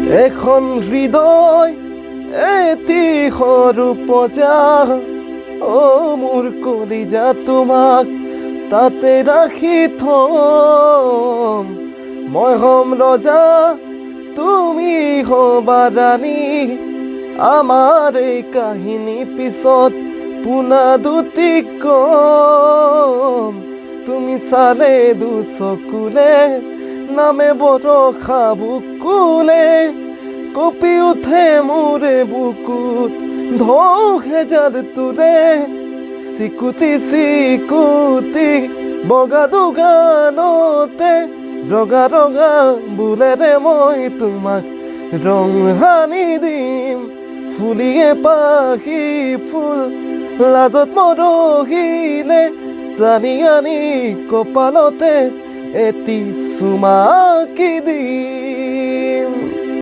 এখন হৃদয় এটি সৰু পজা অ মোৰ কলিজা তোমাক তাতে ৰাখি থম মই হম ৰজা তুমি হবা ৰাণী আমাৰ এই কাহিনী পিছত পুনাদুটি কম তুমি চালে দুচকুলে নামে বৰষা বুকুলে কঁপি উঠে মোৰে বুকুত ঢৌ হেজাৰ তোলে চিকুটি চিকুটি বগা দুগানতে ৰগা ৰগা বুলেৰে মই তোমাক ৰং সানি দিম ফুলিয়ে পাখি ফুল লাজত মৰহিলে টানি আনি কপালতে এটি চুমা আঁকি দিম